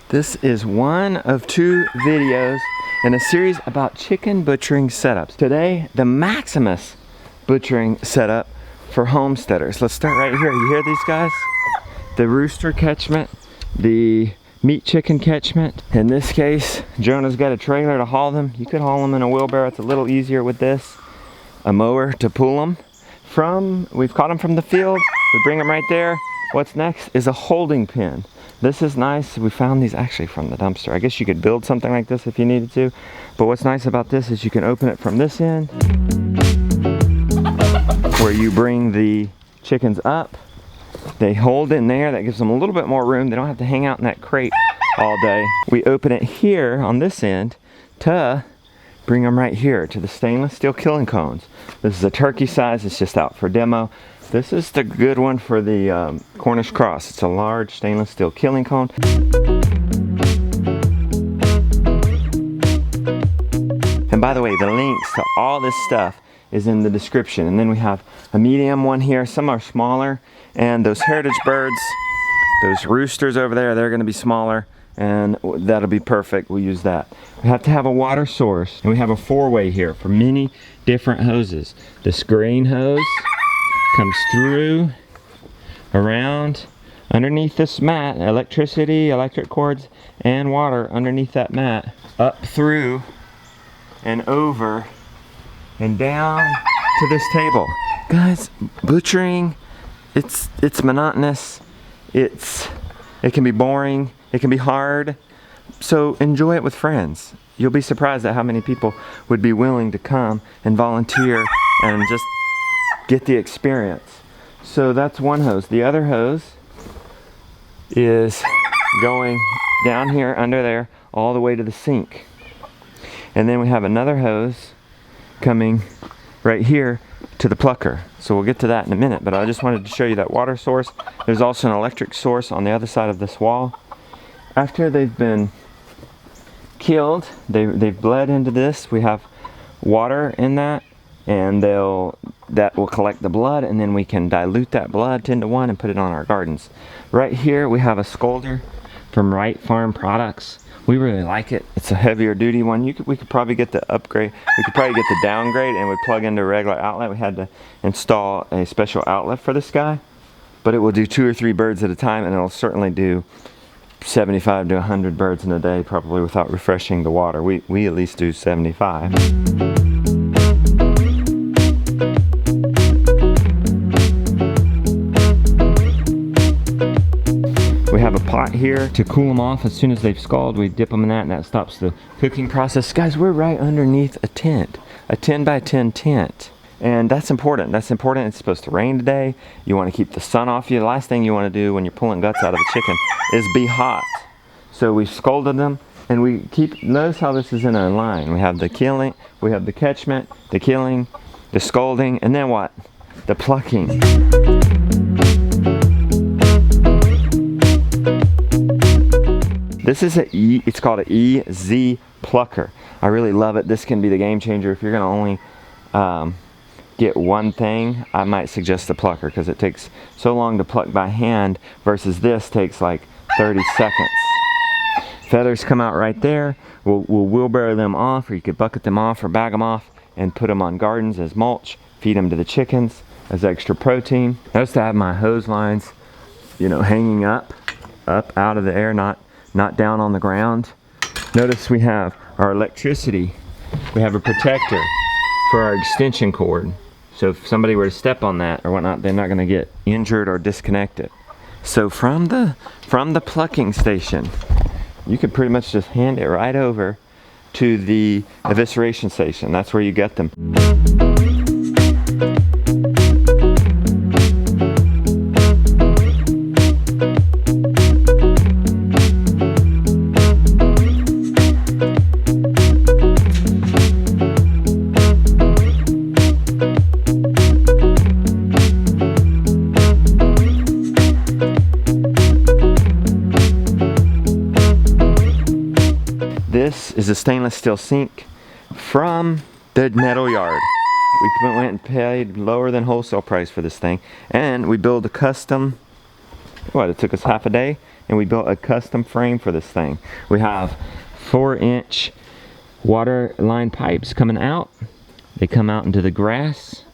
This is one of 2 videos in a series about chicken butchering setups. Today, the Maximist butchering setup for homesteaders. Let's start right here. You hear these guys? The rooster catchment, the meat chicken catchment. In this case, Jonah's got a trailer to haul them. You could haul them in a wheelbarrow. It's a little easier with this. A mower to pull them from. We've caught them from the field. We bring them right there. What's next is a holding pen. This is nice. We found these actually from the dumpster. I guess you could build something like this if you needed to. But what's nice about this is you can open it from this end, where you bring the chickens up. They hold in there. That gives them a little bit more room. They don't have to hang out in that crate all day. We open it here on this end to bring them right here to the stainless steel killing cones. This is a turkey size. It's just out for demo. This is the good one for the Cornish cross. It's a large stainless steel killing cone. And by the way, the links to all this stuff is in the description. And then we have a medium one here. Some are smaller. And those heritage birds, those roosters over there, they're going to be smaller. And that'll be perfect. We'll use that. We have to have a water source. And we have a 4-way here for many different hoses. This green hose comes through, around, underneath this mat, electricity, electric cords, and water underneath that mat, up through and over and down to this table. Guys, butchering, it's monotonous, it can be boring, it can be hard, so enjoy it with friends. You'll be surprised at how many people would be willing to come and volunteer and just get the experience. So that's one hose. The other hose is going down here under there all the way to the sink. And then we have another hose coming right here to the plucker. So we'll get to that in a minute, but I just wanted to show you that water source. There's also an electric source on the other side of this wall. After they've been killed, they've bled into this. We have water in that, and that will collect the blood, and then we can dilute that blood 10-to-1 and put it on our gardens. Right here we have a scolder from Wright Farm Products. We really like it. It's a heavier duty one. We could probably get the upgrade. We could probably get the downgrade and would plug into a regular outlet. We had to install a special outlet for this guy, but it will do 2 or 3 birds at a time, and it'll certainly do 75 to 100 birds in a day, probably without refreshing the water. We at least do 75. We have a pot here to cool them off. As soon as they've scalded, we dip them in that, and that stops the cooking process. Guys, we're right underneath a tent, a 10 by 10 tent. And that's important. That's important. It's supposed to rain today. You want to keep the sun off you. The last thing you want to do when you're pulling guts out of a chicken is be hot. So we scalded them, and we notice how this is in a line. We have the killing, we have the catchment, the killing, the scalding, and then what? The plucking. This is it's called an EZ plucker. I really love it. This can be the game changer. If you're going to only get one thing, I might suggest the plucker, because it takes so long to pluck by hand versus this takes like 30 seconds. Feathers come out right there. We'll wheelbarrow them off, or you could bucket them off or bag them off and put them on gardens as mulch, feed them to the chickens as extra protein. Notice I have my hose lines, hanging up out of the air, not down on the ground. Notice we have our electricity. We have a protector for our extension cord. So if somebody were to step on that or whatnot, they're not going to get injured or disconnected. So from the plucking station, you could pretty much just hand it right over to the evisceration station. That's where you get them. This is a stainless steel sink from the metal yard. We went and paid lower than wholesale price for this thing, and we built a custom, it took us half a day, and we built a custom frame for this thing. We have 4-inch water line pipes coming out. They come out into the grass,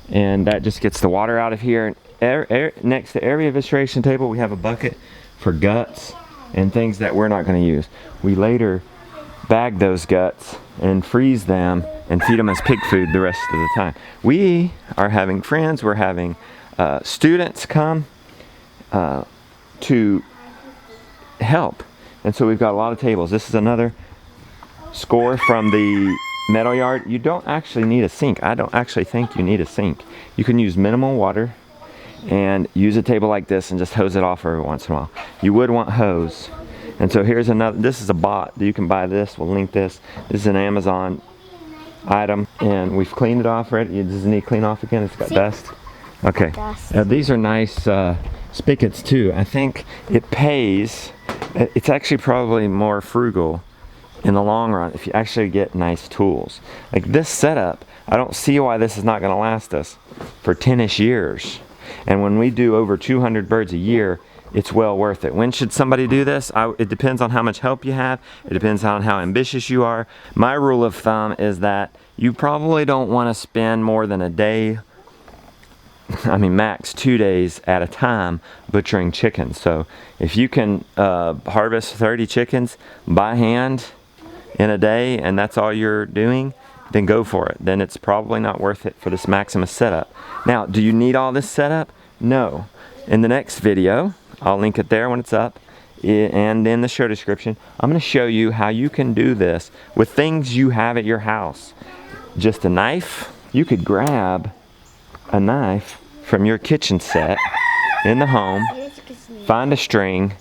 and that just gets the water out of here. Next to every evisceration table, we have a bucket for guts and things that we're not going to use. We later bag those guts and freeze them and feed them as pig food the rest of the time. We are having friends, we're having students come to help, and so we've got a lot of tables. This is another score from the metal yard. You don't actually need a sink. I don't actually think you need a sink. You can use minimal water and use a table like this and just hose it off every once in a while. You would want hose. And so here's another, this is a bot. You can buy this, we'll link this. This is an Amazon item, and we've cleaned it off already. Does it need clean off again? It's got dust. Okay, these are nice spigots too. I think it pays, it's actually probably more frugal in the long run if you actually get nice tools. Like this setup, I don't see why this is not gonna last us for 10-ish years. And when we do over 200 birds a year, it's well worth it. When should somebody do this? It depends on how much help you have. It depends on how ambitious you are. My rule of thumb is that you probably don't want to spend more than a day, I mean max 2 days at a time, butchering chickens. So if you can harvest 30 chickens by hand in a day, and that's all you're doing, then go for it. Then it's probably not worth it for this Maximist setup. Now, do you need all this setup? No. In the next video, I'll link it there when it's up, and in the show description, I'm going to show you how you can do this with things you have at your house. Just a knife. You could grab a knife from your kitchen set in the home, find a string,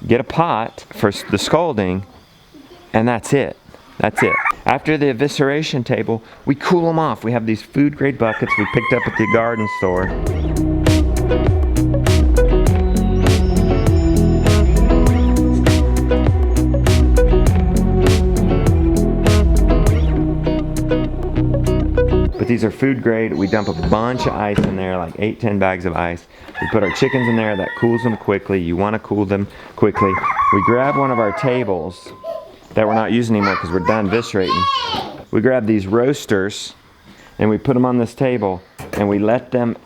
get a pot for the scalding, and that's it. That's it. After the evisceration table, we cool them off. We have these food grade buckets we picked up at the garden store. But these are food grade. We dump a bunch of ice in there, like 8-10 bags of ice. We put our chickens in there. That cools them quickly. You want to cool them quickly. We grab one of our tables that we're not using anymore because we're done eviscerating. We grab these roasters and we put them on this table and we let them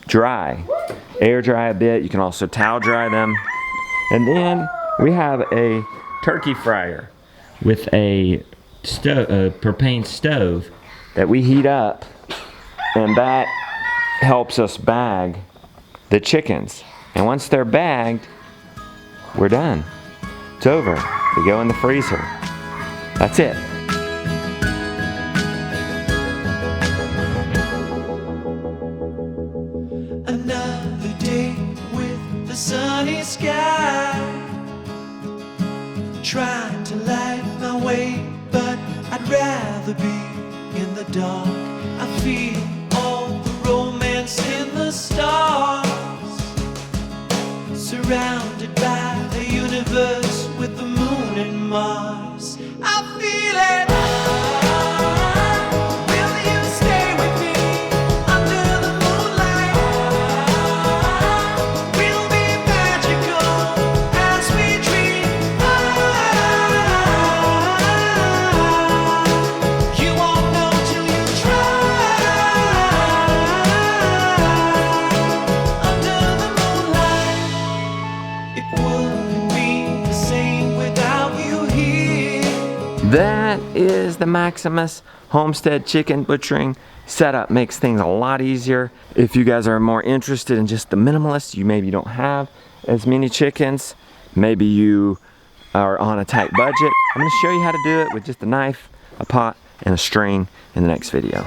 dry. Air dry a bit. You can also towel dry them. And then we have a turkey fryer with a propane stove that we heat up, and that helps us bag the chickens. And once they're bagged, we're done. It's over. They go in the freezer. That's it. Another day with the sunny sky, trying to light my way, but I'd rather be in the dark. I feel all the romance in the stars, surrounded by the universe with the moon and Mars. I feel it. Will you stay with me under the moonlight? We'll be magical as we dream. You won't know till you try. Under the moonlight, it wouldn't be the same without you here. That is the Maximus homestead chicken butchering setup. Makes things a lot easier. If you guys are more interested in just the minimalist, you maybe don't have as many chickens, maybe you are on a tight budget, I'm going to show you how to do it with just a knife, a pot, and a string in the next video.